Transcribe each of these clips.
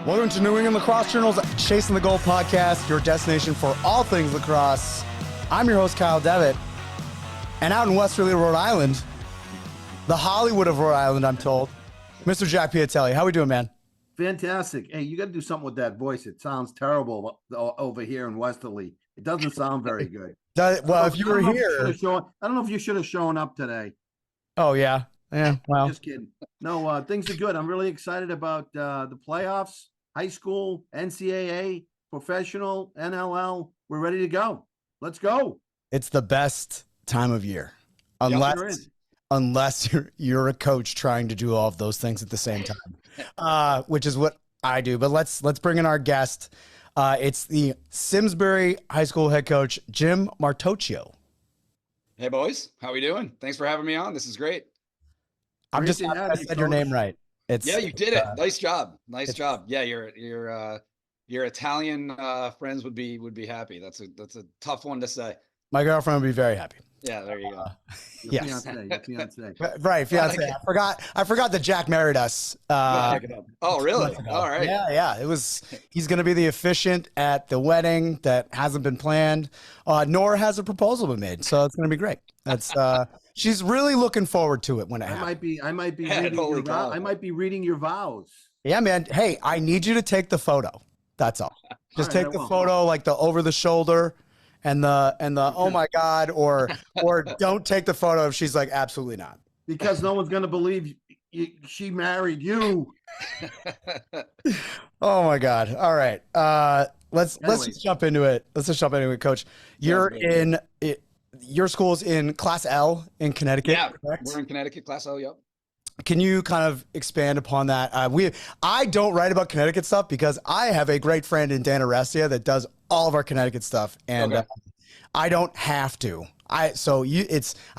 Welcome to New England Lacrosse Journal's Chasing the Goal podcast, your destination for all things lacrosse. I'm your host, Kyle Devitt. And out in Westerly, Rhode Island, the Hollywood of Rhode Island, I'm told, Mr. Jack Piatelli. How we doing, man? Fantastic. Hey, you got to do something with that voice. It sounds terrible over here in Westerly. It doesn't sound very good. Well, if you were here... I don't know if you should have shown up today. Oh, yeah. Yeah, well. Just kidding. No, things are good. I'm really excited about the playoffs, high school, NCAA, professional, NLL. We're ready to go. Let's go. It's the best time of year. Unless you're a coach trying to do all of those things at the same time, which is what I do. But let's bring in our guest. It's the Simsbury High School head coach, Jim Martocchio. Hey, boys. How we doing? Thanks for having me on. This is great. I'm just happy I said your name right. Yeah, you did it. Nice job. Nice job. Yeah, your Italian friends would be happy. That's a tough one to say. My girlfriend would be very happy. Yeah, there you go. Yes. Fiance. Right, fiance. I forgot that Jack married us. Oh, really? All right. Yeah. He's going to be the officiant at the wedding that hasn't been planned, nor has a proposal been made. So it's going to be great. She's really looking forward to it when it happens. I might be reading your vows. Yeah, man. Hey, I need you to take the photo. That's all. Just take the photo, like the over the shoulder. And the oh my God, or don't take the photo if she's like, absolutely not. Because no one's gonna believe she married you. Oh my God. All right. Let's just jump into it. Coach. Your school's in Class L in Connecticut. Yeah, correct? We're in Connecticut, Class L. Yep. Can you kind of expand upon that? I don't write about Connecticut stuff because I have a great friend in Dan Arestia that does all of our Connecticut stuff, and I don't have to. I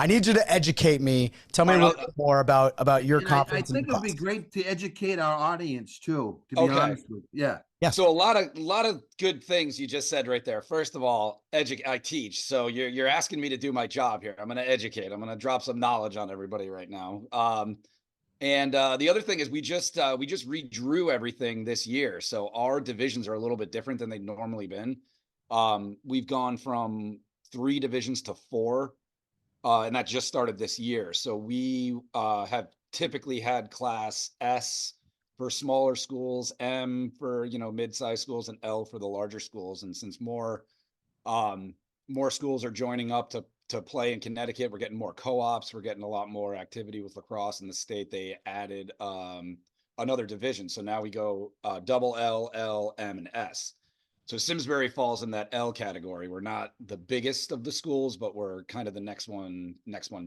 need you to educate me. Tell me a little bit more about your confidence. I think it would be great to educate our audience too. To be honest with you. Yeah. So a lot of good things you just said right there. First of all, I teach. So you're asking me to do my job here. I'm going to educate. I'm going to drop some knowledge on everybody right now. And the other thing is we just redrew everything this year. So our divisions are a little bit different than they've normally been. We've gone from 3 divisions to 4, and that just started this year. So we have typically had Class S for smaller schools, M for mid-sized schools, and L for the larger schools. And since more schools are joining up to play in Connecticut, we're getting more co-ops, we're getting a lot more activity with lacrosse in the state. They added another division. So now we go double L, L, M, and S. So Simsbury falls in that L category. We're not the biggest of the schools, but we're kind of the next one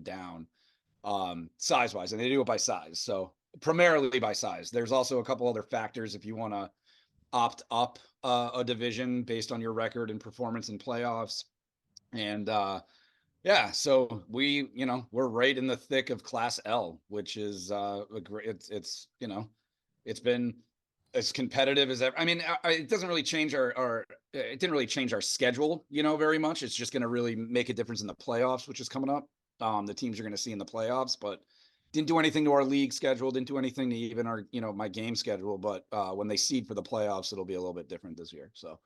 down size-wise. And they do it by size. So primarily by size. There's also a couple other factors if you want to opt up a division based on your record and performance in playoffs. And so we're right in the thick of Class L, which is it's been as competitive as ever. I mean, it doesn't really change it didn't really change our schedule, very much. It's just going to really make a difference in the playoffs, which is coming up. The teams you're going to see in the playoffs, but didn't do anything to our league schedule, didn't do anything to even our, my game schedule. But when they seed for the playoffs, it'll be a little bit different this year. So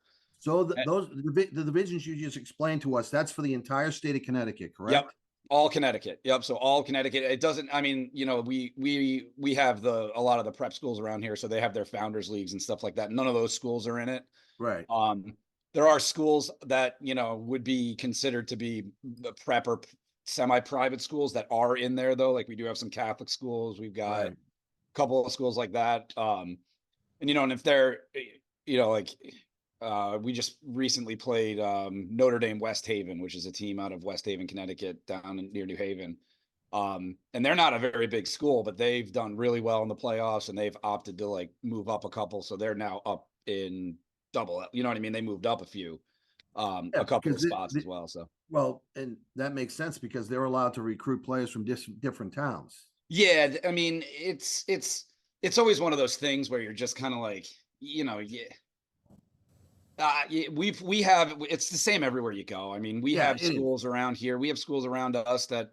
the divisions you just explained to us, that's for the entire state of Connecticut, correct? Yep. All Connecticut. Yep. So all Connecticut. It doesn't, we have a lot of the prep schools around here. So they have their founders leagues and stuff like that. None of those schools are in it. Right. There are schools that, would be considered to be the prep or semi-private schools that are in there though. Like we do have some Catholic schools. We've got a couple of schools like that. And if they're, we just recently played Notre Dame West Haven, which is a team out of West Haven, Connecticut, down near New Haven. And they're not a very big school, but they've done really well in the playoffs, and they've opted to move up a couple. So they're now up in double. You know what I mean? They moved up a couple of spots as well. So and that makes sense because they're allowed to recruit players from different towns. Yeah, I mean, it's always one of those things where you're just kind of We have, it's the same everywhere you go. I mean, we Yeah, have it is. schools around here. We have schools around us that,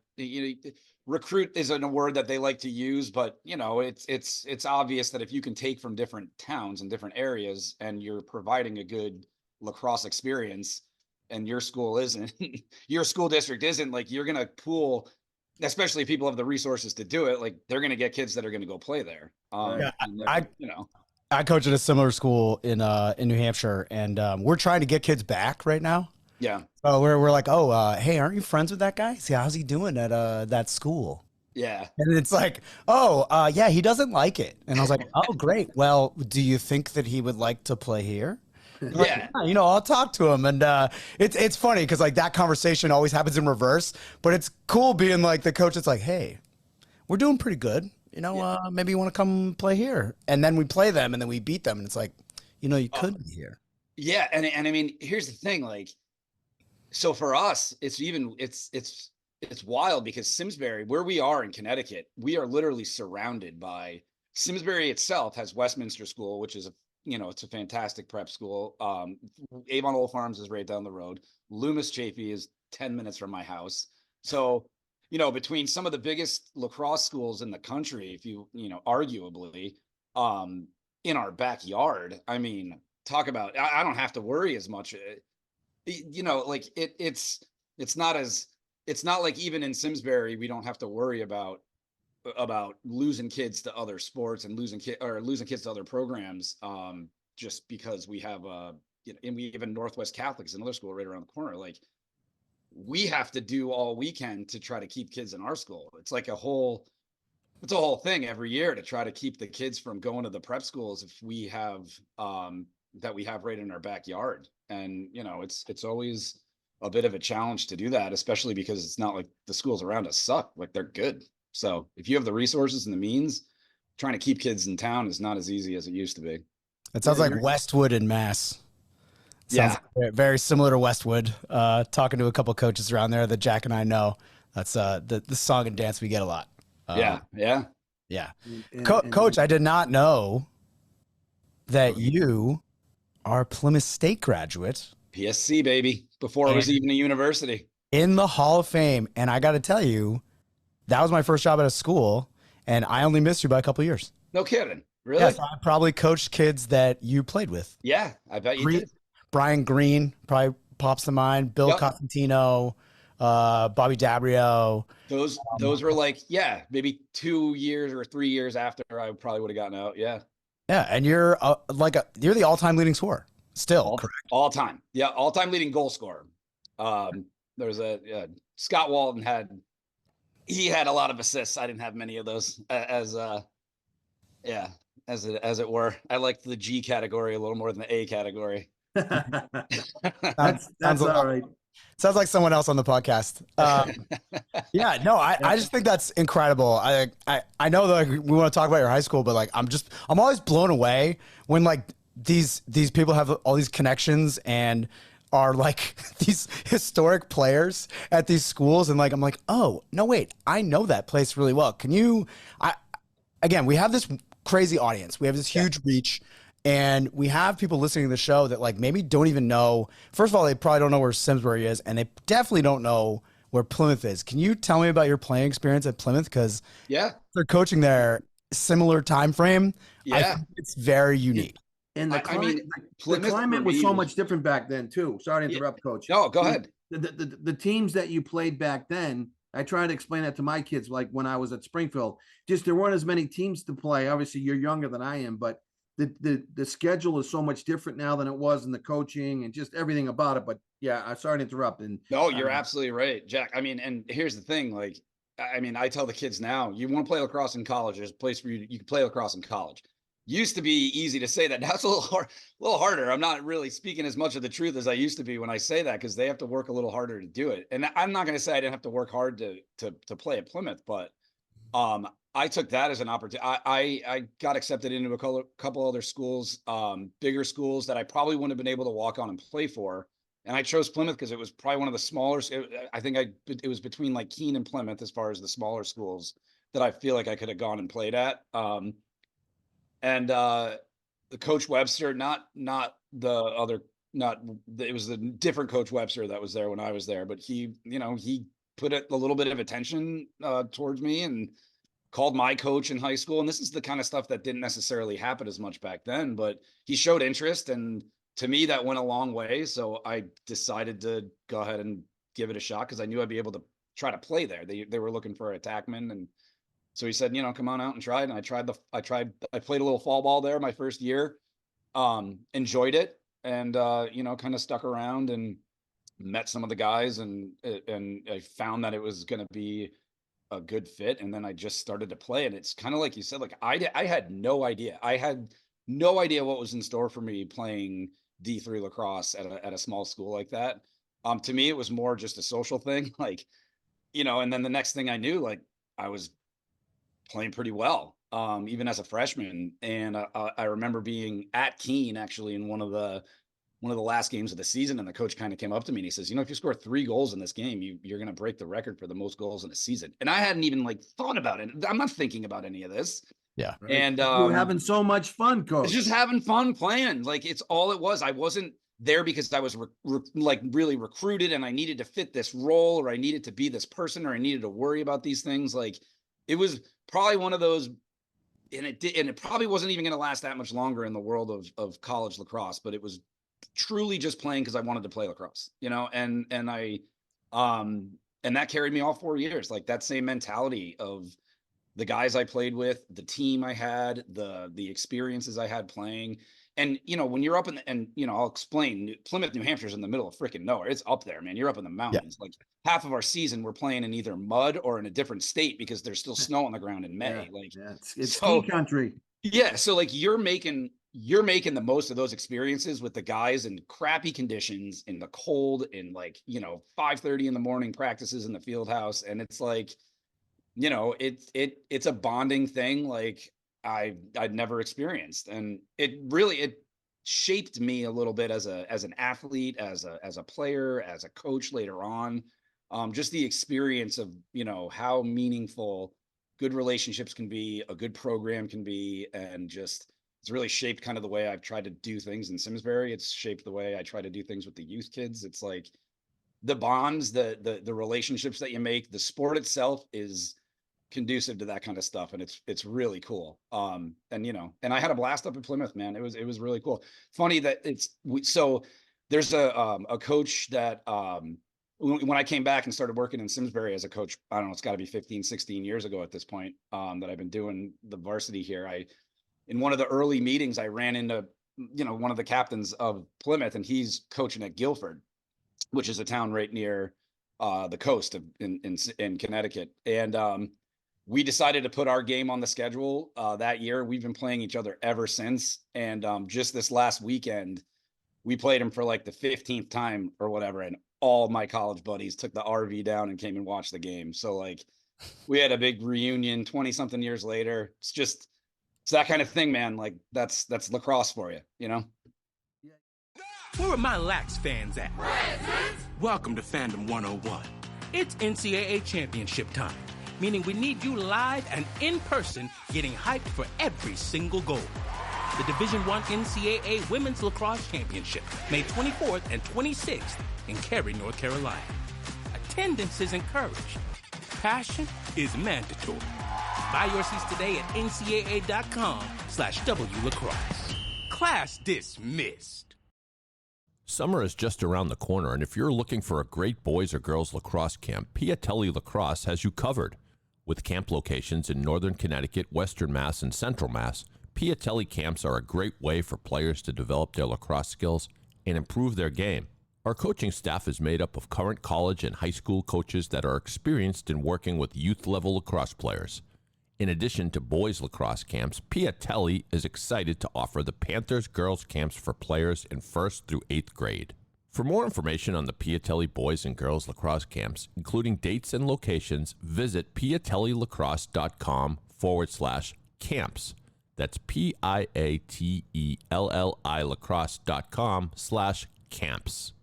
recruit isn't a word that they like to use, but it's obvious that if you can take from different towns and different areas and you're providing a good lacrosse experience and your school isn't, your school district isn't, like, you're going to pool, especially if people have the resources to do it, like they're going to get kids that are going to go play there. Right. Yeah, And I I coach at a similar school in New Hampshire, and we're trying to get kids back right now. yeah, So we're like, oh, hey, aren't you friends with that guy? See, how's he doing at that school? yeah. And it's like, oh, yeah, he doesn't like it. And I was like, oh, great. Well, do you think that he would like to play here? They're like, Yeah. yeah, I'll talk to him. And it's funny because like that conversation always happens in reverse, but it's cool being like the coach. It's like, hey, we're doing pretty good. Maybe you want to come play here. And then we play them and then we beat them. And it's like, you could be here. Yeah, and I mean, here's the thing, like, so for us, it's wild because Simsbury, where we are in Connecticut, we are literally surrounded by Simsbury itself has Westminster School, which is it's a fantastic prep school. Avon Old Farms is right down the road. Loomis Chafee is 10 minutes from my house. So, between some of the biggest lacrosse schools in the country, if arguably, in our backyard, I mean, talk about, I don't have to worry as much. Like it's not like even in Simsbury we don't have to worry about losing kids to other sports and losing kids to other programs, just because we have and we even Northwest Catholic is another school right around the corner. Like, we have to do all we can to try to keep kids in our school. It's a whole thing every year to try to keep the kids from going to the prep schools if we have that we have right in our backyard. And it's always a bit of a challenge to do that, especially because it's not like the schools around us suck. Like, they're good. So if you have the resources and the means, trying to keep kids in town is not as easy as it used to be. It sounds like Westwood in Mass. Sounds Yeah. very similar to Westwood. Talking to a couple coaches around there that Jack and I know. That's the song and dance we get a lot. Yeah. Yeah. And Coach, I did not know that you are a Plymouth State graduate PSC, baby, before it was even a university. in the Hall of Fame. And I got to tell you, that was my first job at a school, and I only missed you by a couple of years. No kidding. Really? Yes, I probably coached kids that you played with. Yeah, I bet you did. Brian Green probably pops to mind. Bill Costantino, Bobby Dabrio. Those were like, maybe 2 years or 3 years after I probably would have gotten out. Yeah. Yeah, and you're you're the all-time leading scorer still, correct? All time. Yeah, all-time leading goal scorer. There's Scott Walton had a lot of assists. I didn't have many of those as it were. I liked the G category a little more than the A category. that's all right. Sounds like someone else on the podcast. Yeah, no, I just think that's incredible. I know that we want to talk about your high school, but like I'm always blown away when like these people have all these connections and are like these historic players at these schools, and like I'm like, oh no, wait, I know that place really well. Can you? Again, we have this crazy audience. We have this huge reach. And we have people listening to the show that like maybe don't even know. First of all, they probably don't know where Simsbury is, and they definitely don't know where Plymouth is. Can you tell me about your playing experience at Plymouth? Because they're coaching there, similar time frame. Yeah, I think it's very unique. And the climate was so much different back then too. Sorry to interrupt, Coach. No, go ahead. The teams that you played back then, I try to explain that to my kids. Like when I was at Springfield, just there weren't as many teams to play. Obviously, you're younger than I am, but the schedule is so much different now than it was in the coaching and just everything about it. But yeah, I'm sorry to interrupt. And no, you're absolutely right, Jack. I mean, and here's the thing, like, I mean, I tell the kids now, you want to play lacrosse in college, there's a place for you can play lacrosse in college. Used to be easy to say that. Now it's a little harder. I'm not really speaking as much of the truth as I used to be when I say that, because they have to work a little harder to do it. And I'm not going to say I didn't have to work hard to play at Plymouth, but I took that as an opportunity. I got accepted into a couple other schools, bigger schools that I probably wouldn't have been able to walk on and play for. And I chose Plymouth because it was probably one of the smaller. I think it was between like Keene and Plymouth as far as the smaller schools that I feel like I could have gone and played at. And the Coach Webster, not the other it was a different Coach Webster that was there when I was there, but he put a little bit of attention towards me and called my coach in high school. And this is the kind of stuff that didn't necessarily happen as much back then, but he showed interest. And to me, that went a long way. So I decided to go ahead and give it a shot because I knew I'd be able to try to play there. They were looking for an attackman. And so he said, come on out and try it. And I played a little fall ball there my first year, enjoyed it, and, kind of stuck around and met some of the guys, and I found that it was going to be a good fit. And then I just started to play, and it's kind of like you said, like I had no idea. I had no idea what was in store for me playing D3 lacrosse at a small school like that. To me, it was more just a social thing, like, and then the next thing I knew, like I was playing pretty well, even as a freshman. And I remember being at Keene actually in one of the last games of the season, and the coach kind of came up to me and he says, if you score 3 goals in this game, you're going to break the record for the most goals in a season. And I hadn't even like thought about it. I'm not thinking about any of this. Yeah. Right. And you were having so much fun, Coach. Just having fun playing. Like it's all it was. I wasn't there because I was like really recruited and I needed to fit this role, or I needed to be this person, or I needed to worry about these things. Like it was probably one of those, and it probably wasn't even going to last that much longer in the world of college lacrosse, but it was truly just playing because I wanted to play lacrosse, and that carried me all 4 years. Like that same mentality of the guys I played with, the team I had, the experiences I had playing. And, when you're up I'll explain, Plymouth, New Hampshire's in the middle of freaking nowhere. It's up there, man. You're up in the mountains. Yeah. Like half of our season, we're playing in either mud or in a different state because there's still snow on the ground in May. It's ski country. Yeah. So like you're making the most of those experiences with the guys in crappy conditions, in the cold, in 5:30 in the morning practices in the field house. And it's like, it's a bonding thing like I'd never experienced. And it shaped me a little bit as an athlete, as a player, as a coach later on. Just the experience of, how meaningful good relationships can be, a good program can be, and just it's really shaped kind of the way I've tried to do things in Simsbury. It's shaped the way I try to do things with the youth kids. It's like the bonds, the relationships that you make, the sport itself is conducive to that kind of stuff, and it's really cool. And I had a blast up at Plymouth, man. It was really cool. Funny that so there's a coach that when I came back and started working in Simsbury as a coach, I don't know, it's got to be 15, 16 years ago at this point, that I've been doing the varsity here. In one of the early meetings, I ran into, one of the captains of Plymouth, and he's coaching at Guilford, which is a town right near the coast in Connecticut. And we decided to put our game on the schedule that year. We've been playing each other ever since. And just this last weekend, we played him for like the 15th time or whatever. And all my college buddies took the RV down and came and watched the game. So like we had a big reunion 20 something years later. It's that kind of thing, man. Like that's lacrosse for you, Where are my Lax fans at? Welcome to Fandom 101. It's NCAA championship time, meaning we need you live and in person getting hyped for every single goal. The Division I NCAA Women's Lacrosse Championship, May 24th and 26th in Cary, North Carolina. Attendance is encouraged. Passion is mandatory. Buy your seats today at ncaa.com/WLacrosse. Class dismissed. Summer is just around the corner, and if you're looking for a great boys or girls lacrosse camp, Piatelli Lacrosse has you covered. With camp locations in Northern Connecticut, Western Mass, and Central Mass, Piatelli camps are a great way for players to develop their lacrosse skills and improve their game. Our coaching staff is made up of current college and high school coaches that are experienced in working with youth-level lacrosse players. In addition to boys lacrosse camps, Piatelli is excited to offer the Panthers girls camps for players in 1st through 8th grade. For more information on the Piatelli boys and girls lacrosse camps, including dates and locations, visit piatellilacrosse.com/camps. That's PIATELLI lacrosse.com/camps.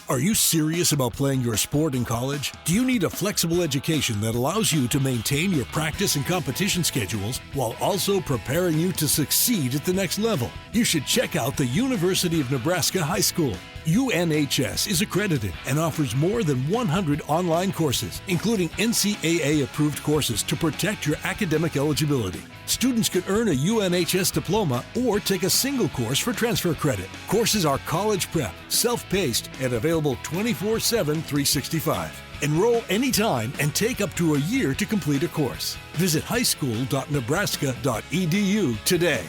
Are you serious about playing your sport in college? Do you need a flexible education that allows you to maintain your practice and competition schedules while also preparing you to succeed at the next level? You should check out the University of Nebraska High School. UNHS is accredited and offers more than 100 online courses, including NCAA-approved courses to protect your academic eligibility. Students could earn a UNHS diploma or take a single course for transfer credit. Courses are college prep, self-paced, and available 24/7, 365. Enroll anytime and take up to a year to complete a course. Visit highschool.nebraska.edu today.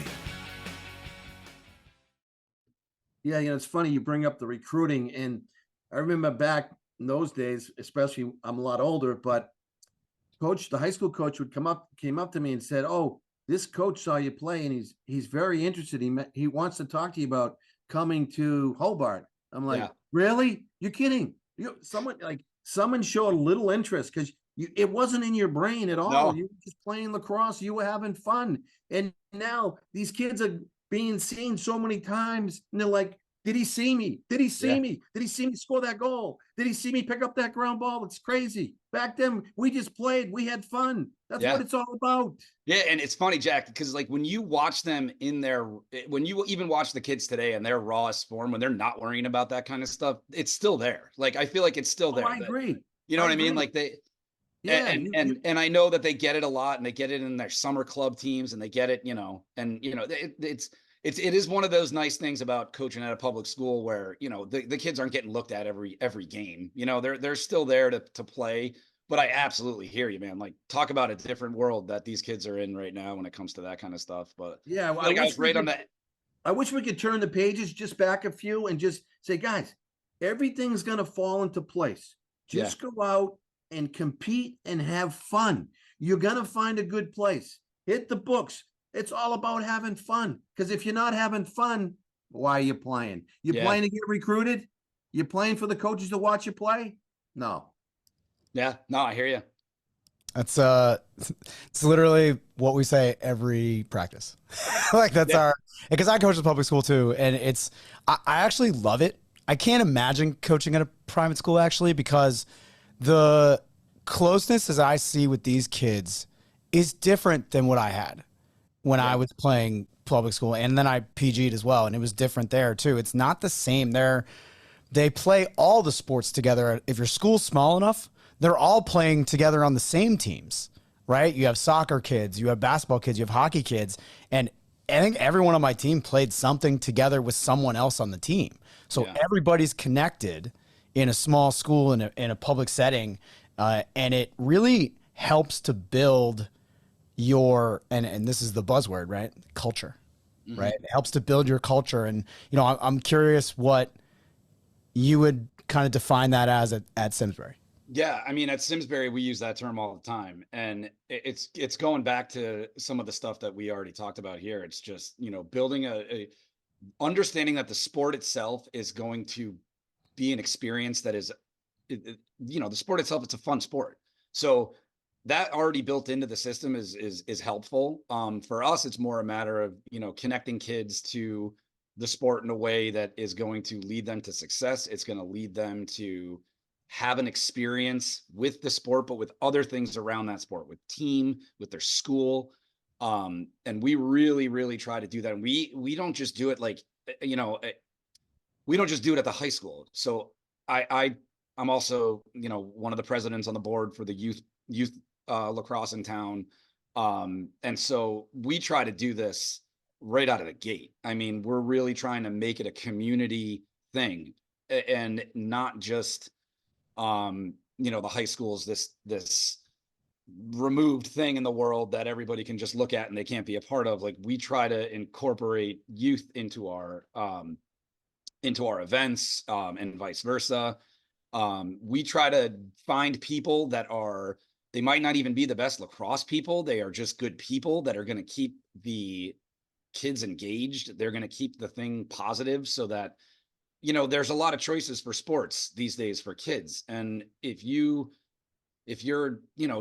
Yeah, it's funny you bring up the recruiting, and I remember back in those days, especially I'm a lot older, but the high school coach came up to me and said, "Oh, this coach saw you play, and he's very interested. He wants to talk to you about coming to Hobart." I'm like, Yeah. "Really? You're kidding? Someone showed a little interest because it wasn't in your brain at all. No. You were just playing lacrosse. You were having fun, and now these kids are being seen so many times, and they're like, did he see me? Did he see me? Did he see me score that goal? Did he see me pick up that ground ball? It's crazy. Back then, we just played. We had fun. That's what it's all about." Yeah, and it's funny, Jack, because like when you watch them when you even watch the kids today in their rawest form, when they're not worrying about that kind of stuff, it's still there. Like I feel like it's still there. I agree. You know what I mean? agree. Like they, Yeah, and I know that they get it a lot, and they get it in their summer club teams, and they get it, it is one of those nice things about coaching at a public school where, the kids aren't getting looked at every game. They're still there to play. But I absolutely hear you, man. Like, talk about a different world that these kids are in right now when it comes to that kind of stuff. But yeah, I was right on that. I wish we could turn the pages just back a few and just say, guys, everything's going to fall into place. Just go out and compete and have fun. You're going to find a good place. Hit the books. It's all about having fun. Because if you're not having fun, why are you playing? You're playing to get recruited? You're playing for the coaches to watch you play? No. Yeah, no, I hear you. That's it's literally what we say every practice. Like that's because I coach at public school too, and I actually love it. I can't imagine coaching at a private school actually, because the closeness as I see with these kids is different than what I had when I was playing public school, and then I PG'd as well, and it was different there too. It's not the same. They play all the sports together. If your school's small enough, they're all playing together on the same teams, right? You have soccer kids, you have basketball kids, you have hockey kids. And I think everyone on my team played something together with someone else on the team. So everybody's connected in a small school, in a public setting. And it really helps to build your, and this is the buzzword, right? Culture, right? It helps to build your culture. And, I'm curious what you would kind of define that as at Simsbury. Yeah, I mean, at Simsbury, we use that term all the time, and it's going back to some of the stuff that we already talked about here. It's just, building understanding that the sport itself is going to be an experience that is, the sport itself, it's a fun sport. So that already built into the system is helpful. For us, it's more a matter of, connecting kids to the sport in a way that is going to lead them to success. It's going to lead them to have an experience with the sport, but with other things around that sport, with team, with their school. And we really, really try to do that. And we don't just do it like, we don't just do it at the high school. So I'm also, one of the presidents on the board for the youth lacrosse in town. And so we try to do this right out of the gate. I mean, we're really trying to make it a community thing, and not just, the high school's this removed thing in the world that everybody can just look at and they can't be a part of. Like, we try to incorporate youth into our events, and vice versa. We try to find people that they might not even be the best lacrosse people. They are just good people that are going to keep the kids engaged. They're going to keep the thing positive, so that, there's a lot of choices for sports these days for kids. And if you're,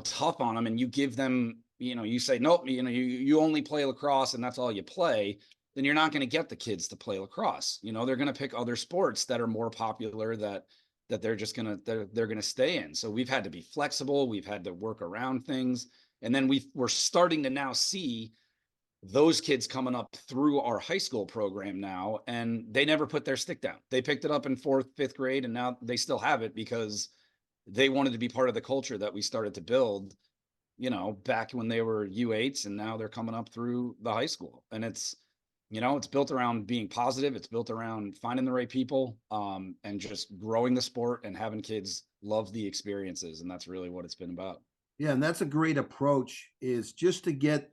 tough on them and you give them, you say, nope, you only play lacrosse and that's all you play, then you're not going to get the kids to play lacrosse. They're going to pick other sports that are more popular, that that they're just gonna they're gonna stay in. So we've had to be flexible. We've had to work around things, and then we're starting to now see those kids coming up through our high school program now, and they never put their stick down. They picked it up in 4th, 5th grade, and now they still have it because they wanted to be part of the culture that we started to build, back when they were U8s, and now they're coming up through the high school. And it's, it's built around being positive. It's built around finding the right people, and just growing the sport and having kids love the experiences. And that's really what it's been about. Yeah, and that's a great approach, is just to get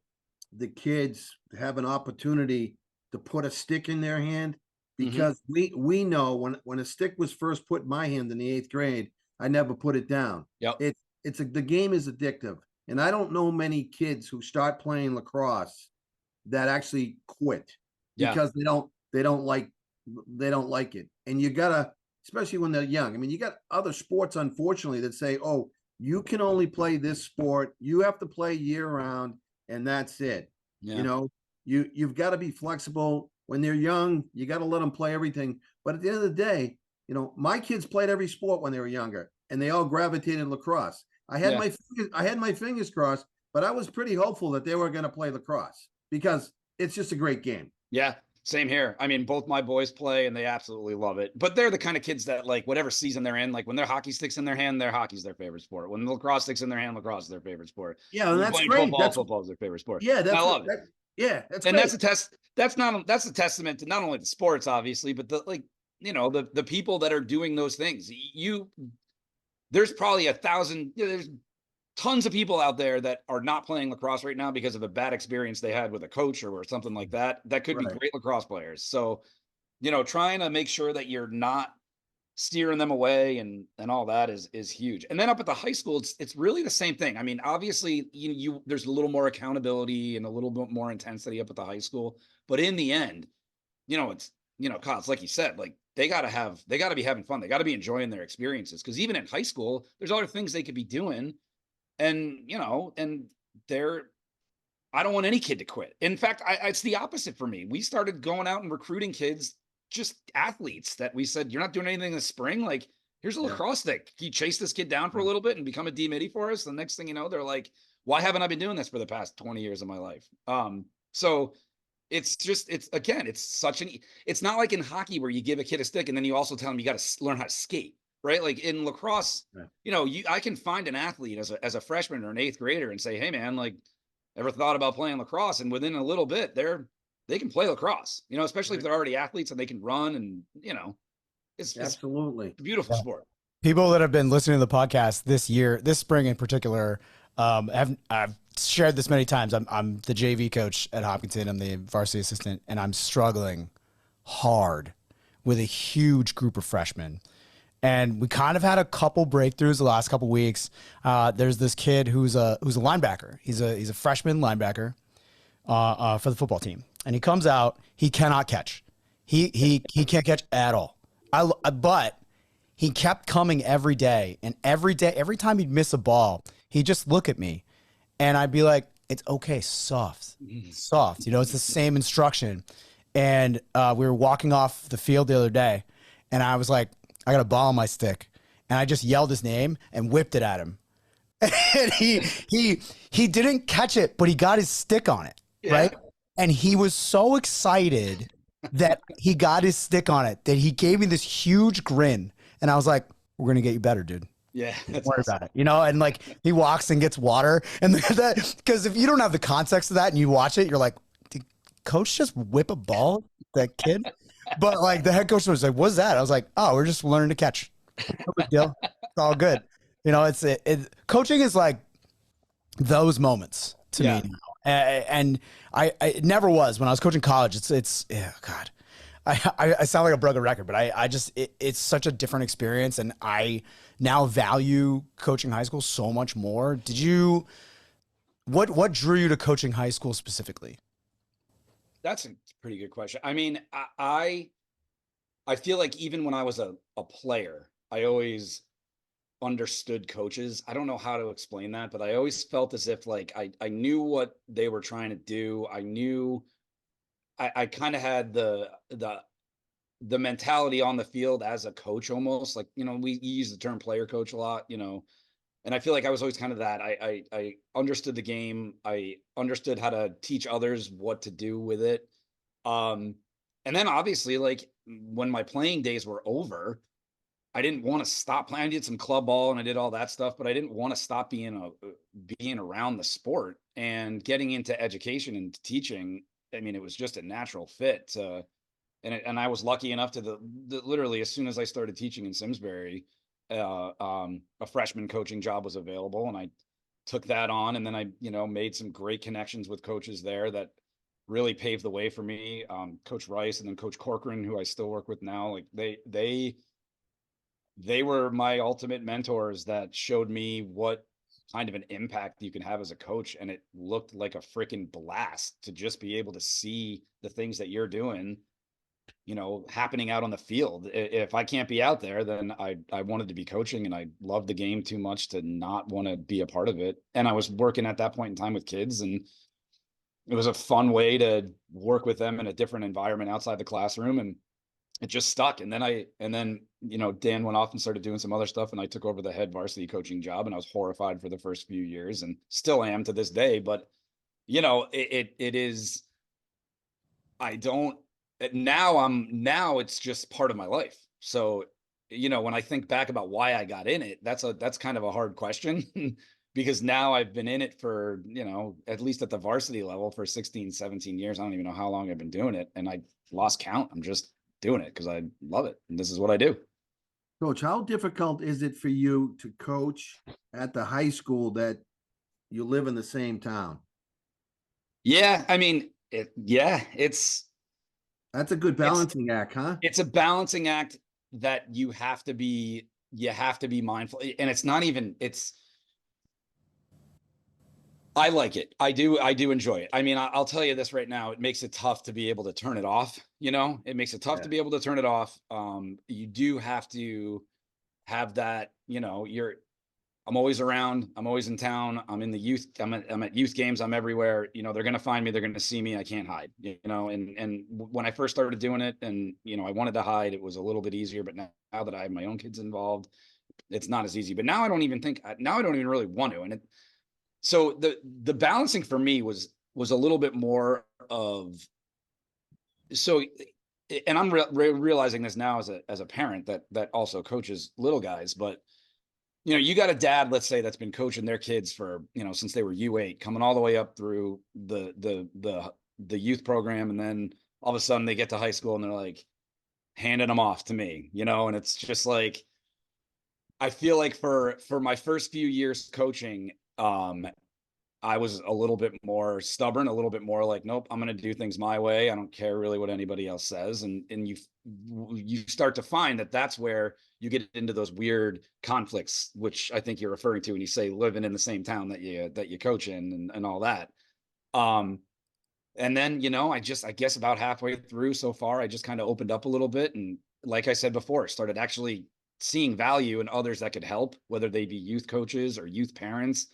the kids to have an opportunity to put a stick in their hand, because we know when a stick was first put in my hand in the 8th grade, I never put it down. Yep. The game is addictive, and I don't know many kids who start playing lacrosse that actually quit because they don't like it. And you gotta, especially when they're young. I mean, you got other sports, unfortunately, that say, oh, you can only play this sport, you have to play year round, and that's it. Yeah. You've got to be flexible. When they're young, you got to let them play everything. But at the end of the day, my kids played every sport when they were younger, and they all gravitated lacrosse. I had my fingers crossed, but I was pretty hopeful that they were going to play lacrosse because it's just a great game. Yeah, same here. I mean, both my boys play and they absolutely love it. But they're the kind of kids that, like, whatever season they're in, like when their hockey sticks in their hand, their hockey's their favorite sport. When the lacrosse sticks in their hand, lacrosse is their favorite sport. Yeah, and that's great. Football is their favorite sport. Yeah, I love it. That's and great. That's a testament to not only the sports, obviously, but the people that are doing those things. There's probably 1,000, there's tons of people out there that are not playing lacrosse right now because of a bad experience they had with a coach or something like that. That could be great lacrosse players. So, trying to make sure that you're not steering them away and all that is huge. And then up at the high school, it's really the same thing. I mean, obviously, there's a little more accountability and a little bit more intensity up at the high school, but in the end, it's Kyle, it's like you said, like they got to be having fun. They got to be enjoying their experiences, because even in high school, there's other things they could be doing. And, I don't want any kid to quit. In fact, it's the opposite for me. We started going out and recruiting kids, just athletes, that we said, you're not doing anything this spring. Like, here's a lacrosse stick. You chase this kid down for a little bit and become a D-midi for us. The next thing you know, they're like, why haven't I been doing this for the past 20 years of my life? So it's not like in hockey where you give a kid a stick and then you also tell them you got to learn how to skate. Right? Like in lacrosse, I can find an athlete as a freshman or an 8th grader and say, hey man, like, ever thought about playing lacrosse? And within a little bit, they can play lacrosse, especially if they're already athletes and they can run, and, it's absolutely a beautiful sport. People that have been listening to the podcast this spring in particular, I've shared this many times. I'm the JV coach at Hopkinton. I'm the varsity assistant, and I'm struggling hard with a huge group of freshmen. And we kind of had a couple breakthroughs the last couple weeks. There's this kid who's a linebacker. He's a freshman linebacker for the football team, and he comes out. He cannot catch. He can't catch at all. But he kept coming every day, and every time he'd miss a ball, he'd just look at me, and I'd be like, "It's okay, soft. It's the same instruction." And we were walking off the field the other day, and I was like, I got a ball on my stick, and I just yelled his name and whipped it at him. And he didn't catch it, but he got his stick on it, right? And he was so excited that he got his stick on it that he gave me this huge grin, and I was like, "We're gonna get you better, dude. Yeah, don't worry about it." And like he walks and gets water, and that, because if you don't have the context of that and you watch it, you're like, "Did coach just whip a ball at that kid?" But like the head coach was like, "What's that?" I was like, "Oh, we're just learning to catch. No big deal. It's all good." Coaching is like those moments to me now. And it never was when I was coaching college. God, I sound like a broken record, but it's such a different experience, and I now value coaching high school so much more. What drew you to coaching high school specifically? That's a pretty good question. I mean, I feel like even when I was a player, I always understood coaches. I don't know how to explain that, but I always felt as if like I knew what they were trying to do. I knew I kind of had the the mentality on the field as a coach, almost like, we use the term player coach a lot, and I feel like I was always kind of that. I understood the game. I understood how to teach others what to do with it. And then obviously, like, when my playing days were over, I didn't want to stop playing. I did some club ball and I did all that stuff, but I didn't want to stop being around the sport and getting into education and teaching. I mean, it was just a natural fit. And I was lucky enough to literally, as soon as I started teaching in Simsbury, a freshman coaching job was available, and I took that on. And then I, made some great connections with coaches there that really paved the way for me. Coach Rice and then Coach Corcoran, who I still work with now, like they were my ultimate mentors that showed me what kind of an impact you can have as a coach. And it looked like a freaking blast to just be able to see the things that you're doing, happening out on the field. If I can't be out there, then I wanted to be coaching, and I loved the game too much to not want to be a part of it. And I was working at that point in time with kids, and it was a fun way to work with them in a different environment outside the classroom. And it just stuck. And then, Dan went off and started doing some other stuff, and I took over the head varsity coaching job, and I was horrified for the first few years and still am to this day. But, it is, I don't, now it's just part of my life. So, when I think back about why I got in it, that's kind of a hard question because now I've been in it for, at least at the varsity level for 16, 17 years. I don't even know how long I've been doing it, and I lost count. I'm just doing it because I love it, and this is what I do. Coach, how difficult is it for you to coach at the high school that you live in the same town? Yeah, I mean, it's That's a good balancing act, huh? It's a balancing act that you have to be mindful. And it's not even, I like it. I do enjoy it. I mean, I'll tell you this right now, it makes it tough to be able to turn it off. It makes it tough to be able to turn it off. You do have to have that, I'm always around. I'm always in town. I'm in the youth. I'm at youth games. I'm everywhere. They're going to find me. They're going to see me. I can't hide, and when I first started doing it, and, I wanted to hide, it was a little bit easier, but now that I have my own kids involved, it's not as easy. But now I don't even really want to. And so the balancing for me was a little bit more of, so, and I'm realizing this now as a parent that also coaches little guys, but you got a dad, let's say, that's been coaching their kids for, since they were U8, coming all the way up through the youth program. And then all of a sudden they get to high school and they're like handing them off to me, and it's just like, I feel like for my first few years coaching, I was a little bit more stubborn, a little bit more like, nope, I'm going to do things my way. I don't care really what anybody else says. And you start to find that that's where you get into those weird conflicts, which I think you're referring to when you say living in the same town that you coach in and all that. And then, I guess about halfway through so far, I just kind of opened up a little bit. And like I said before, started actually seeing value in others that could help, whether they be youth coaches or youth parents,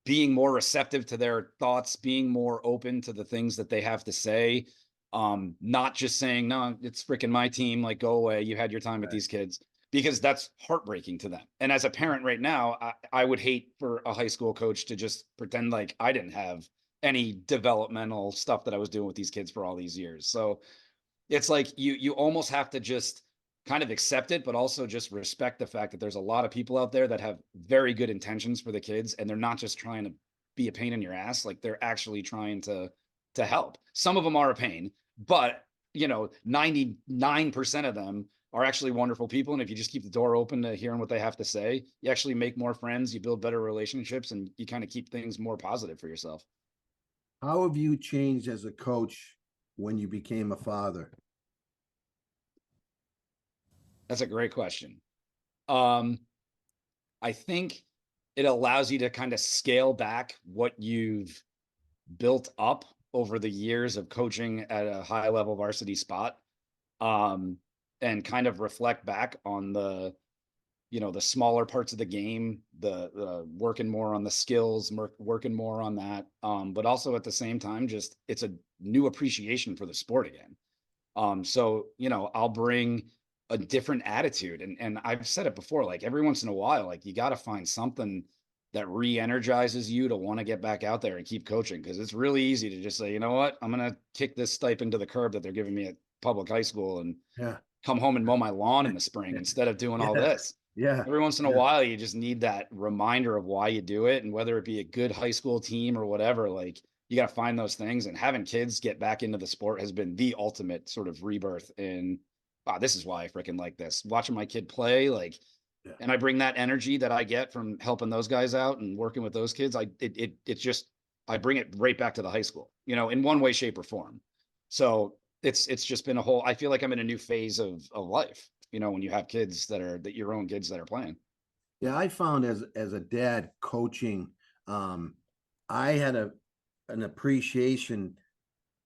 being more receptive to their thoughts, being more open to the things that they have to say. Not just saying, no, it's freaking my team. Like, go away. You had your time with these kids, because that's heartbreaking to them. And as a parent right now, I would hate for a high school coach to just pretend like I didn't have any developmental stuff that I was doing with these kids for all these years. So it's like, you almost have to just kind of accept it, but also just respect the fact that there's a lot of people out there that have very good intentions for the kids, and they're not just trying to be a pain in your ass. Like, they're actually trying to help. Some of them are a pain, but 99% of them are actually wonderful people. And if you just keep the door open to hearing what they have to say, you actually make more friends, you build better relationships, and you kind of keep things more positive for yourself. How have you changed as a coach when you became a father? That's a great question. I think it allows you to kind of scale back what you've built up over the years of coaching at a high level varsity spot, and kind of reflect back on the smaller parts of the game, the working more on the skills, working more on that. But also at the same time, just, it's a new appreciation for the sport again. So, I'll bring a different attitude. And I've said it before, like every once in a while, like you got to find something that re-energizes you to want to get back out there and keep coaching. Cause it's really easy to just say, you know what, I'm going to kick this stipend to the curb that they're giving me at public high school and come home and mow my lawn in the spring instead of doing all this. Yeah. Every once in a while, you just need that reminder of why you do it. And whether it be a good high school team or whatever, like you got to find those things. And having kids get back into the sport has been the ultimate sort of rebirth in, wow, this is why I freaking like this. Watching my kid play, like, and I bring that energy that I get from helping those guys out and working with those kids. I bring it right back to the high school, in one way, shape, or form. So it's just been I feel like I'm in a new phase of life, when you have kids that your own kids that are playing. Yeah. I found as a dad coaching, I had an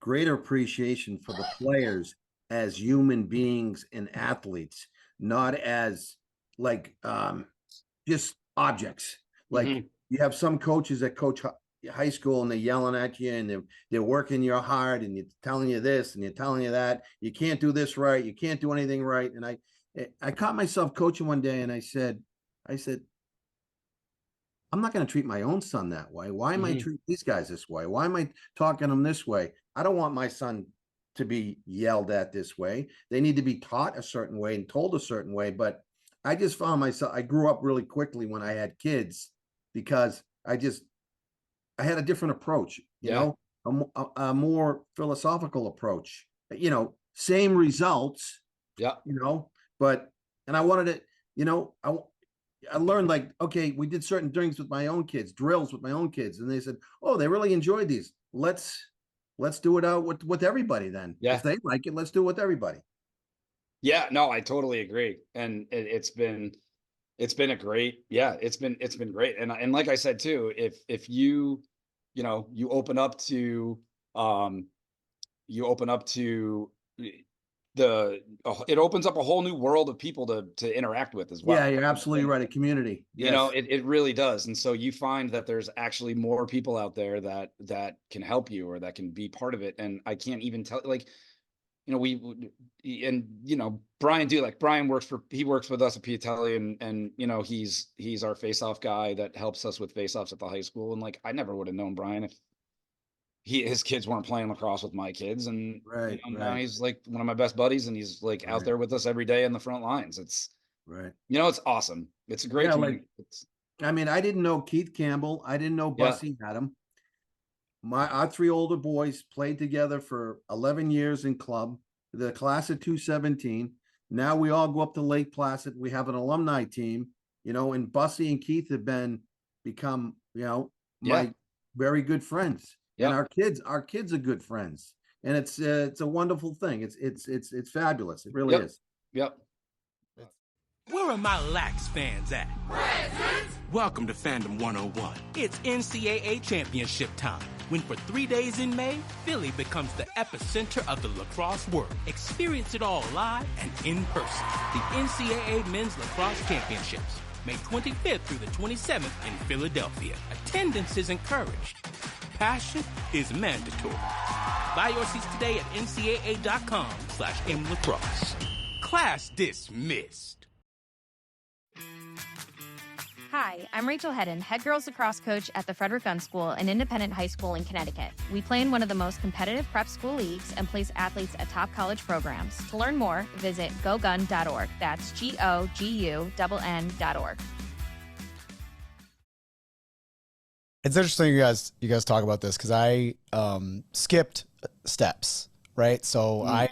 greater appreciation for the players as human beings and athletes, not as like just objects. Like you have some coaches that coach high school and they're yelling at you and they're working you hard and you're telling you this and you're telling you that. You can't do this right. You can't do anything right. And I caught myself coaching one day and I said, I'm not going to treat my own son that way. Why am I treating these guys this way? Why am I talking to them this way? I don't want my son to be yelled at this way. They need to be taught a certain way and told a certain way. But I just found myself, I grew up really quickly when I had kids because I had a different approach, a more philosophical approach, same results, but, and I wanted it, I learned like, okay, we did certain things with my own kids, drills with my own kids. And they said, oh, they really enjoyed these. Let's do it out with everybody then. Yeah. If they like it, let's do it with everybody. Yeah, no, I totally agree. And it's been a great, it's been great. And like I said, too, if you open up to, it opens up a whole new world of people to interact with as well. Yeah, you're absolutely right. A community. Yes. It really does. And so you find that there's actually more people out there that can help you or that can be part of it. And I can't even tell, like, Brian Brian works with us at Piatelli and he's our face-off guy that helps us with face-offs at the high school. And like, I never would have known Brian if his kids weren't playing lacrosse with my kids. And now he's like one of my best buddies and he's like out there with us every day in the front lines. It's it's awesome. It's a great community. I didn't know Keith Campbell. I didn't know Bussy had him. Our three older boys played together for 11 years in club, the class of 217. Now we all go up to Lake Placid. We have an alumni team, and Bussy and Keith have become, my very good friends. And our kids are good friends. And it's a wonderful thing. It's fabulous. It really is. Yep. Where are my Lax fans at? Present! Welcome to Fandom 101. It's NCAA championship time, when for 3 days in May, Philly becomes the epicenter of the lacrosse world. Experience it all live and in person. The NCAA Men's Lacrosse Championships, May 25th through the 27th in Philadelphia. Attendance is encouraged. Passion is mandatory. Buy your seats today at ncaa.com/mlacrosse. Class dismissed. Hi, I'm Rachel Hedden, head girls lacrosse coach at the Frederick Gunn School, an independent high school in Connecticut. We play in one of the most competitive prep school leagues and place athletes at top college programs. To learn more, visit gogun.org. That's GOGUNN.org. It's interesting you guys talk about this because I skipped steps, right? So I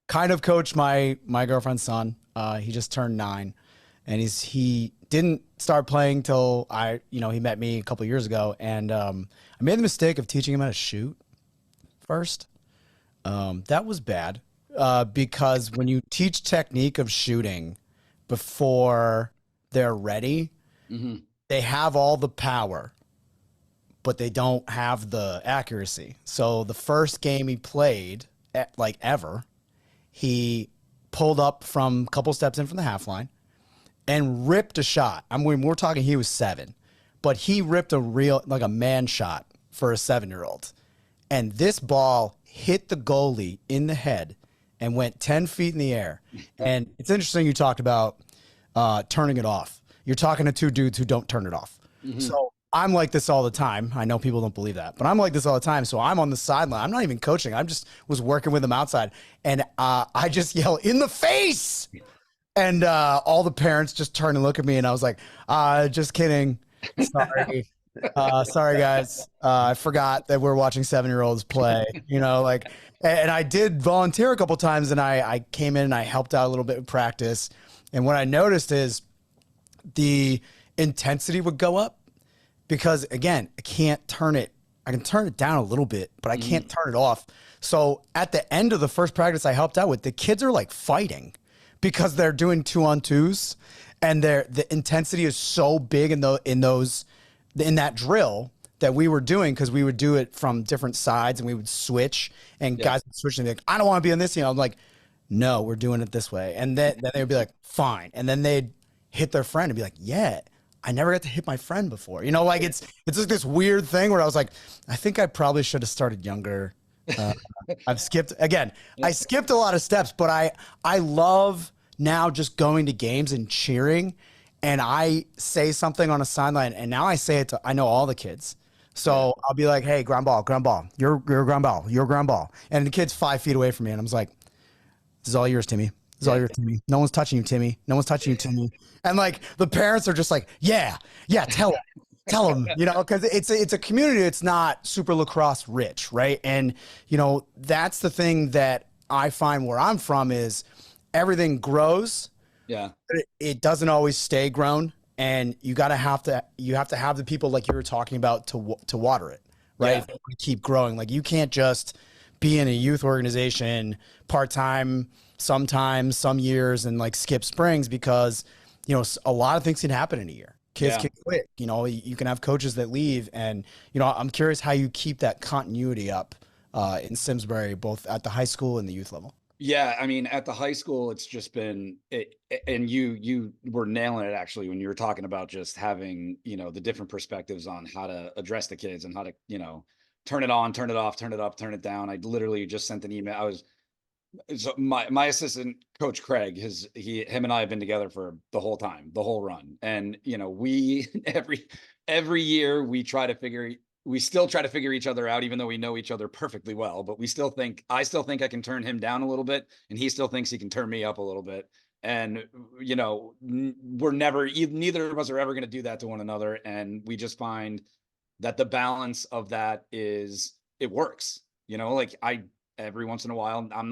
kind of coached my girlfriend's son. He just turned 9, and he didn't start playing till he met me a couple years ago, and I made the mistake of teaching him how to shoot first. That was bad because when you teach technique of shooting before they're ready, they have all the power, but they don't have the accuracy. So the first game he played, ever, he pulled up from a couple steps in from the half line and ripped a shot. We're talking he was 7, but he ripped a man shot for a 7-year-old. And this ball hit the goalie in the head and went 10 feet in the air. And it's interesting you talked about turning it off. You're talking to two dudes who don't turn it off. So I'm like this all the time. I know people don't believe that, but I'm like this all the time. So I'm on the sideline. I'm not even coaching. I just was working with them outside. And I just yell, "In the face!" And all the parents just turn and look at me. And I was like, just kidding. Sorry. Sorry, guys. I forgot that we're watching 7-year-olds play, like, and I did volunteer a couple times, and I came in and I helped out a little bit with practice. And what I noticed is the intensity would go up. Because again, I can't turn it. I can turn it down a little bit, but I can't turn it off. So at the end of the first practice I helped out with, the kids are like fighting because they're doing 2-on-2s, and the intensity is so big in that drill that we were doing, because we would do it from different sides and we would switch, and guys would switch and be like, "I don't want to be on this." I'm like, "No, we're doing it this way." And then they would be like, "Fine." And then they'd hit their friend and be like, "Yeah, I never got to hit my friend before." Like it's like this weird thing where I was like, I think I probably should have started younger. I skipped a lot of steps, but I love now just going to games and cheering, and I say something on a sideline, and now I say it to, I know all the kids. So I'll be like, "Hey, ground ball, you're ground ball. And the kid's 5 feet away from me. And I'm just like, "This is all yours, Timmy. This is all yours, Timmy. No one's touching you, Timmy. No one's touching you, Timmy." And like the parents are just like, yeah, tell them, because it's a community that's not super lacrosse rich, right? And that's the thing that I find where I'm from is everything grows. Yeah, but it doesn't always stay grown, and you have to have the people like you were talking about to water it, right? Yeah. Keep growing. Like you can't just be in a youth organization part-time sometimes, some years, and like skip springs, because a lot of things can happen in a year. Kids can quit. You can have coaches that leave, and I'm curious how you keep that continuity up in Simsbury, both at the high school and the youth level. Yeah, I mean, at the high school, it's just been, and you were nailing it actually when you were talking about just having the different perspectives on how to address the kids and how to turn it on, turn it off, turn it up, turn it down. I literally just sent an email. So my assistant coach Craig, him and I have been together for the whole time, the whole run. And we every year we still try to figure each other out, even though we know each other perfectly well, but I still think I can turn him down a little bit, and he still thinks he can turn me up a little bit. And neither of us are ever going to do that to one another. And we just find that the balance of that it works, like every once in a while, I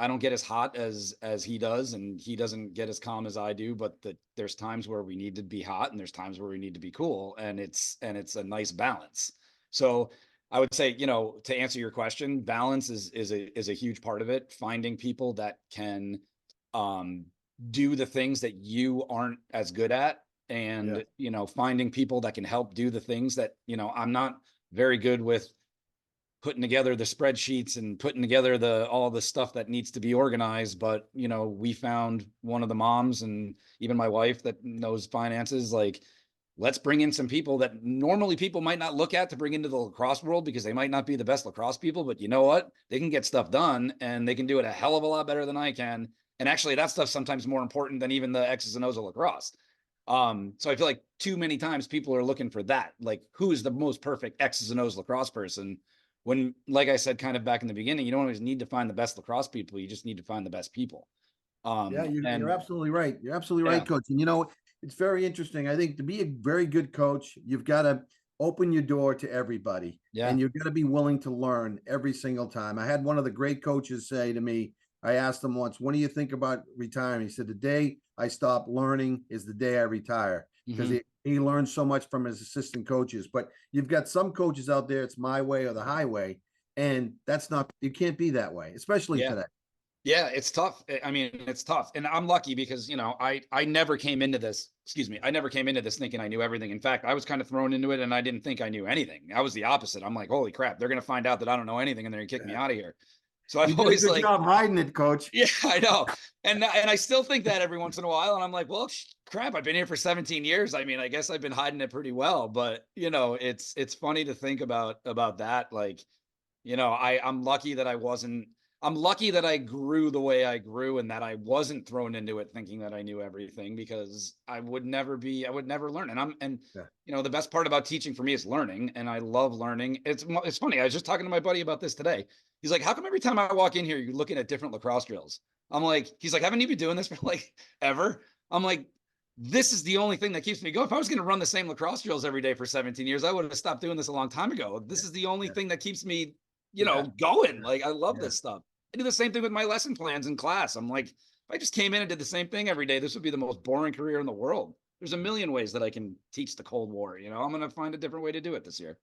don't get as hot as he does, and he doesn't get as calm as I do, but there's times where we need to be hot, and there's times where we need to be cool, and it's a nice balance. So I would say, to answer your question, balance is a huge part of it. Finding people that can do the things that you aren't as good at, and finding people that can help do the things that I'm not very good with, putting together the spreadsheets and putting together all the stuff that needs to be organized. But, we found one of the moms, and even my wife that knows finances, like, let's bring in some people that normally people might not look at to bring into the lacrosse world, because they might not be the best lacrosse people, but you know what? They can get stuff done, and they can do it a hell of a lot better than I can. And actually that stuff's sometimes more important than even the X's and O's of lacrosse. So I feel like too many times people are looking for that, like, who is the most perfect X's and O's lacrosse person? When, like I said, kind of back in the beginning, you don't always need to find the best lacrosse people. You just need to find the best people. You're absolutely right. You're absolutely right, Coach. And it's very interesting. I think to be a very good coach, you've got to open your door to everybody. Yeah. And you've got to be willing to learn every single time. I had one of the great coaches say to me, I asked him once, "When do you think about retiring?" He said, "The day I stop learning is the day I retire." Because he learned so much from his assistant coaches. But you've got some coaches out there, it's my way or the highway. And you can't be that way, especially today. Yeah, it's tough. I mean, it's tough. And I'm lucky because, I never came into this, thinking I knew everything. In fact, I was kind of thrown into it, and I didn't think I knew anything. I was the opposite. I'm like, holy crap, they're going to find out that I don't know anything, and they're going to kick me out of here. So I've always good job hiding it, Coach. Yeah, I know. And I still think that every once in a while. And I'm like, well, crap, I've been here for 17 years. I mean, I guess I've been hiding it pretty well, but it's funny to think about that. Like, I'm lucky that I wasn't I'm lucky that I grew the way I grew and that I wasn't thrown into it thinking that I knew everything, because I would never learn. And you know, the best part about teaching for me is learning, and I love learning. It's funny. I was just talking to my buddy about this today. He's like, how come every time I walk in here, you're looking at different lacrosse drills? He's like, haven't you been doing this for like ever? I'm like, this is the only thing that keeps me going. If I was going to run the same lacrosse drills every day for 17 years, I would have stopped doing this a long time ago. This is the only thing that keeps me, going. Like, I love this stuff. I do the same thing with my lesson plans in class. I'm like, if I just came in and did the same thing every day, this would be the most boring career in the world. There's a million ways that I can teach the Cold War. I'm going to find a different way to do it this year.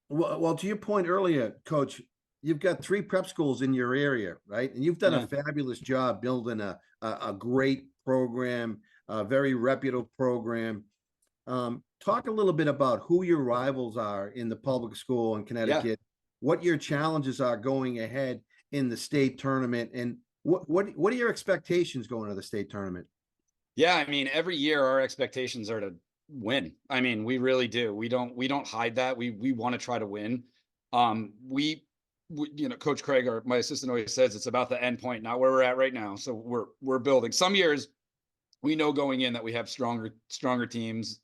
Well, to your point earlier, Coach, you've got 3 prep schools in your area, right? And you've done a fabulous job building a great program, a very reputable program. Talk a little bit about who your rivals are in the public school in Connecticut, what your challenges are going ahead in the state tournament, and what are your expectations going to the state tournament? Yeah, I mean, every year our expectations are to win. I mean, we really do. We don't hide that. We want to try to win. We Coach Craig, my assistant, always says it's about the end point, not where we're at right now. So we're building. Some years we know going in that we have stronger teams,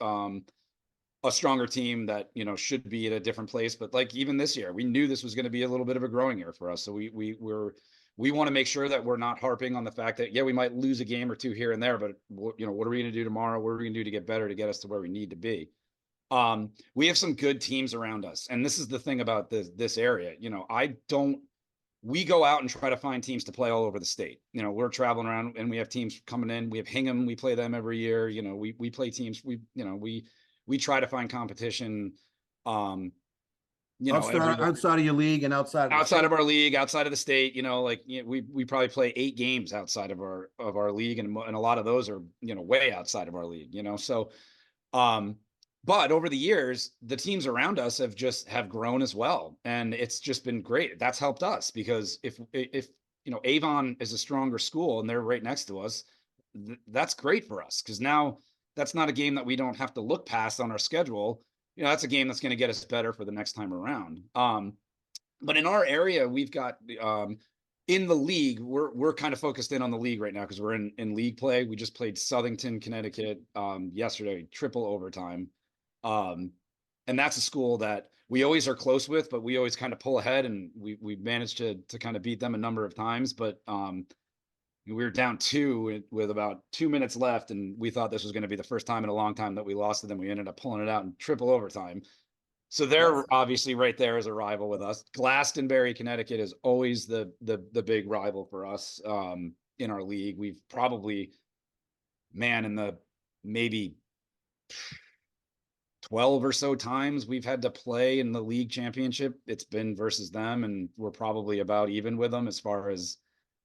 a stronger team that, should be at a different place. But like even this year, we knew this was going to be a little bit of a growing year for us. So we want to make sure that we're not harping on the fact that, we might lose a game or two here and there, but what are we going to do tomorrow? What are we going to do to get better, to get us to where we need to be? We have some good teams around us. And this is the thing about this area. We go out and try to find teams to play all over the state. We're traveling around and we have teams coming in. We have Hingham. We play them every year. We play teams. We try to find competition. Outside of your league and outside of our league, outside of the state. We probably play 8 games outside of our league, and a lot of those are way outside of our league. So, but over the years, the teams around us have grown as well, and it's just been great. That's helped us, because if Avon is a stronger school and they're right next to us, that's great for us, because now that's not a game that we don't have to look past on our schedule. That's a game that's going to get us better for the next time around. But in our area, we've got in the league, we're kind of focused in on the league right now because we're in league play. We just played Southington, Connecticut yesterday, triple overtime. And that's a school that we always are close with, but we always kind of pull ahead, and we managed to kind of beat them a number of times. But we were down 2 with about 2 minutes left, and we thought this was going to be the first time in a long time that we lost to them. We ended up pulling it out in triple overtime. So they're obviously right there as a rival with us. Glastonbury, Connecticut is always the big rival for us in our league. We've probably, in the maybe 12 or so times we've had to play in the league championship, it's been versus them, and we're probably about even with them as far as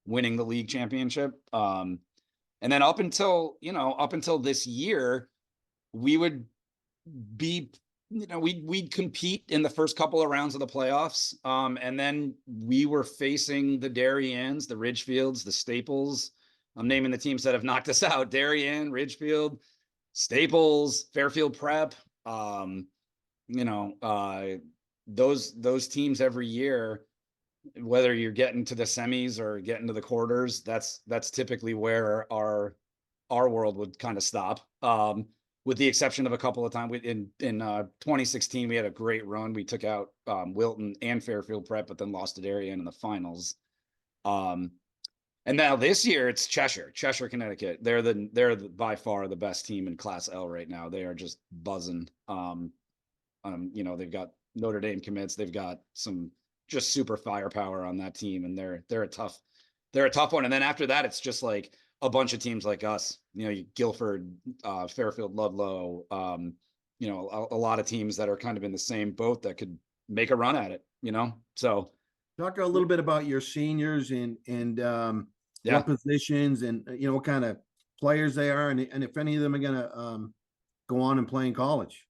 winning the league championship. And then up until this year, we would be, we'd compete in the first couple of rounds of the playoffs. And then we were facing the Darayen's, the Ridgefields, the Staples. I'm naming the teams that have knocked us out: Darien, Ridgefield, Staples, Fairfield Prep. Those teams every year, whether you're getting to the semis or getting to the quarters, that's typically where our world would kind of stop. With the exception of a couple of times in 2016, we had a great run. We took out Wilton and Fairfield Prep, but then lost to Darien in the finals. And now this year it's Cheshire, Connecticut. They're by far the best team in Class L right now. They are just buzzing. They've got Notre Dame commits. They've got some just super firepower on that team, and they're a tough one. And then after that, it's just like a bunch of teams like us. Guilford, Fairfield, Ludlow. A lot of teams that are kind of in the same boat that could make a run at it. So talk a little bit about your seniors and what positions and what kind of players they are, and if any of them are going to go on and play in college.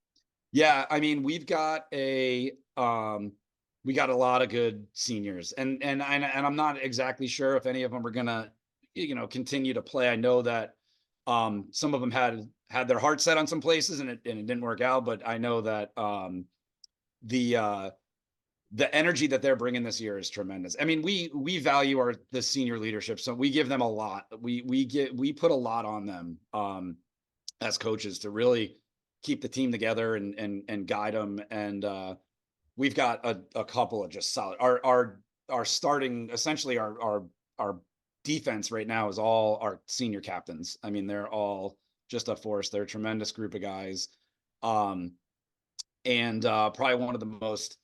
Yeah, I mean, we've got a lot of good seniors, and I'm not exactly sure if any of them are going to continue to play. I know that some of them had their heart set on some places and it didn't work out, but I know that the energy that they're bringing this year is tremendous. I mean, we value the senior leadership, so we give them a lot. We put a lot on them as coaches to really keep the team together and guide them. And we've got a couple of just solid. Our starting, essentially our defense right now is all our senior captains. I mean, they're all just a force. They're a tremendous group of guys, and probably one of the most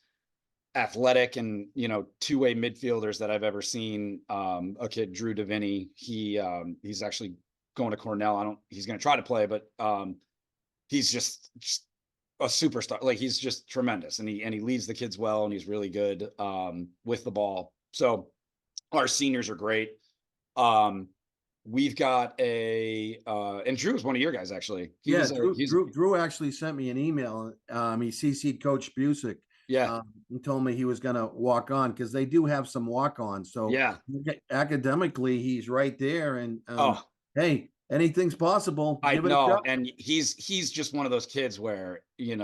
athletic and two-way midfielders that I've ever seen. A kid, Drew Davini, he's actually going to Cornell. He's going to try to play, but he's just a superstar. Like, he's just tremendous, and he leads the kids well, and he's really good with the ball. So our seniors are great. We've got and Drew's one of your guys, actually. Drew actually sent me an email. He CC'd Coach Busick. Yeah. He told me he was going to walk on, because they do have some walk-ons. So yeah, academically, he's right there. And hey, anything's possible. I know. And he's just one of those kids where, you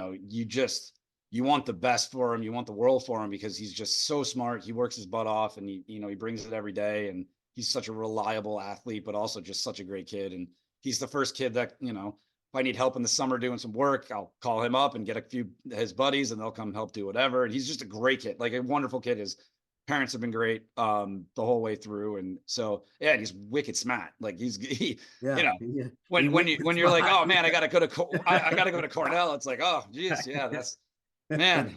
want the best for him. You want the world for him, because he's just so smart. He works his butt off, and he brings it every day. And he's such a reliable athlete, but also just such a great kid. And he's the first kid that, if I need help in the summer doing some work, I'll call him up and get a few of his buddies, and they'll come help do whatever. And he's just a great kid, like a wonderful kid. His parents have been great the whole way through. And so, yeah, he's wicked smart. Like when you're like, oh man, I gotta go to Cornell. It's like, oh geez, yeah, that's man.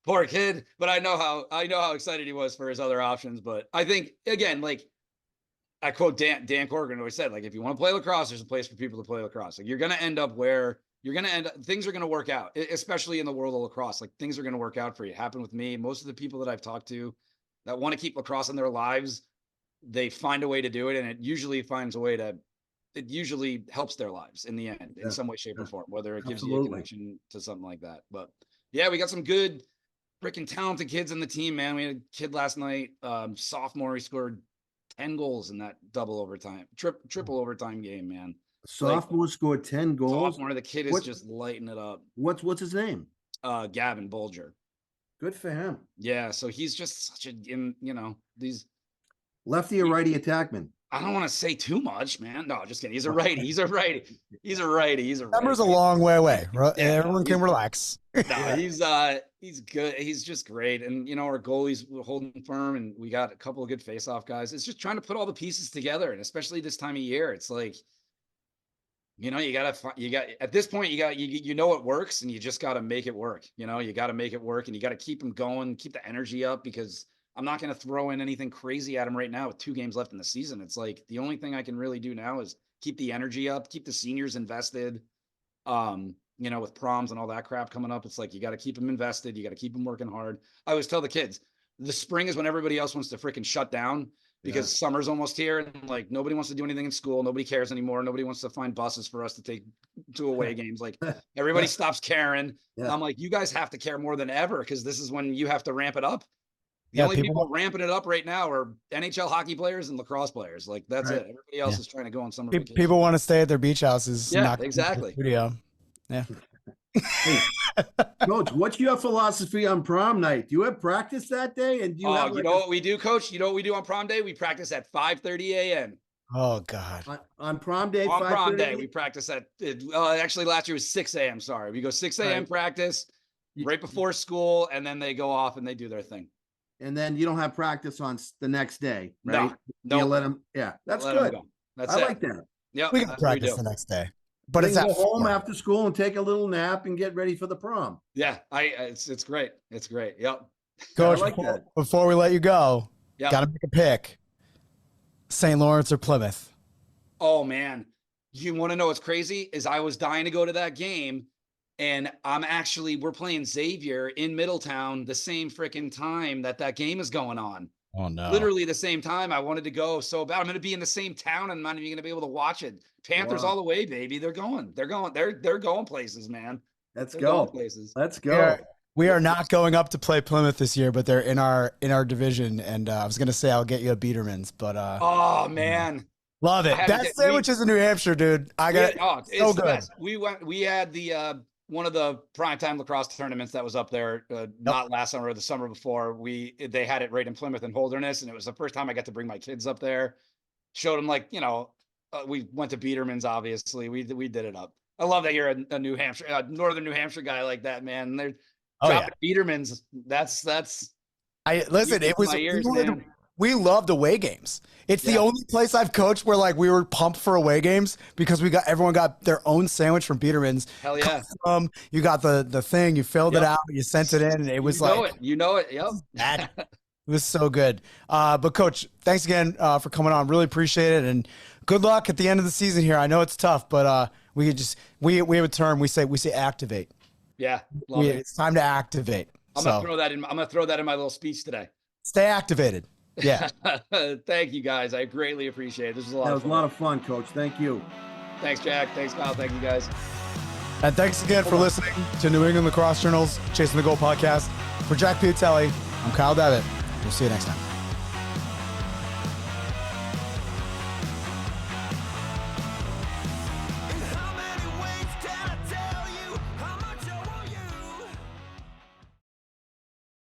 Poor kid. But I know how excited he was for his other options. But I think, again, like, I quote Dan Corcoran always said, like, if you want to play lacrosse, there's a place for people to play lacrosse. Like, you're going to end up where things are going to work out, especially in the world of lacrosse. Like, things are going to work out for you. It happened with me. Most of the people that I've talked to that want to keep lacrosse in their lives, they find a way to do it. And it usually helps their lives in the end, in some way, shape, or form, whether it gives you a connection to something like that. But yeah, we got some good freaking talented kids in the team, man. We had a kid last night, sophomore. He scored 10 goals in that double overtime, triple overtime game, man. Sophomore scored 10 goals. Sophomore, the kid is just lighting it up. What's his name? Gavin Bolger. Good for him. Yeah, so he's just such these lefty or righty attackman. I don't want to say too much, man. No, just kidding. He's a righty. He's a righty. Number's a long way away. Yeah, everyone can relax. No, he's good. He's just great. And, our goalie's holding firm, and we got a couple of good face-off guys. It's just trying to put all the pieces together. And especially this time of year, it's like, at this point, you know it works, and you just got to make it work. You got to make it work, and you got to keep them going, keep the energy up, because I'm not going to throw in anything crazy at them right now with 2 games left in the season. It's like, the only thing I can really do now is keep the energy up, keep the seniors invested. With proms and all that crap coming up, it's like, you got to keep them invested. You got to keep them working hard. I always tell the kids, the spring is when everybody else wants to freaking shut down, because summer's almost here, and like, nobody wants to do anything in school. Nobody cares anymore. Nobody wants to find buses for us to take to away games. Like, everybody stops caring. Yeah. I'm like, you guys have to care more than ever, because this is when you have to ramp it up. The only people ramping it up right now are NHL hockey players and lacrosse players. Like, that's it. Everybody else is trying to go on summer vacation. People want to stay at their beach houses. Yeah, exactly. Studio. Yeah. Hey, Coach, what's your philosophy on prom night? Do you have practice that day? And do you have what we do, Coach? You know what we do on prom day? We practice at 5:30 a.m. Oh God. On prom day? On prom day, we practice at actually last year was 6 a.m. Sorry. We go 6 a.m. practice right before school, and then they go off and they do their thing. And then you don't have practice on the next day, right? No. You let them. Yeah, that's good. That's I like that. Yeah, we can practice the next day. But it's go home after school and take a little nap and get ready for the prom. Yeah, it's great. It's great. Yep. Coach, before we let you go, got to make a pick. St. Lawrence or Plymouth? Oh man, you want to know what's crazy? Is I was dying to go to that game, and we're playing Xavier in Middletown the same freaking time that game is going on. Oh no! Literally the same time. I wanted to go so bad. I'm going to be in the same town, and I'm not even going to be able to watch it. Panthers all the way, baby. They're going places, man. Let's go. Let's go. We are not going up to play Plymouth this year, but they're in our division. And I was going to say I'll get you a Biederman's, but oh man, love it. That sandwich is in New Hampshire, dude. I got it's so good. Best. We had the one of the primetime lacrosse tournaments that was up there, not last summer or the summer before. They had it right in Plymouth and Holderness, and it was the first time I got to bring my kids up there. Showed them, like, we went to Biederman's. Obviously, we did it up. I love that you're a New Hampshire, northern New Hampshire guy like that, man. They're dropping Biederman's. That's. I listen. It was. My ears, man. We loved away games. It's the only place I've coached where like we were pumped for away games because everyone got their own sandwich from Biederman's. Hell yeah! You got the thing, you filled it out, you sent it in, and it was you know it. Yep. It was so good. But Coach, thanks again for coming on. Really appreciate it, and good luck at the end of the season here. I know it's tough, but we have a term we say activate. Yeah, it's time to activate. I'm gonna throw that in my little speech today. Stay activated. Yeah. Thank you guys. I greatly appreciate it. This was a lot of fun. That was a lot of fun, Coach. Thank you. Thanks, Jack. Thanks, Kyle. Thank you, guys. And thanks again for listening to New England Lacrosse Journal's Chasing the Goal podcast. For Jack Piatelli, I'm Kyle Devitt. We'll see you next time.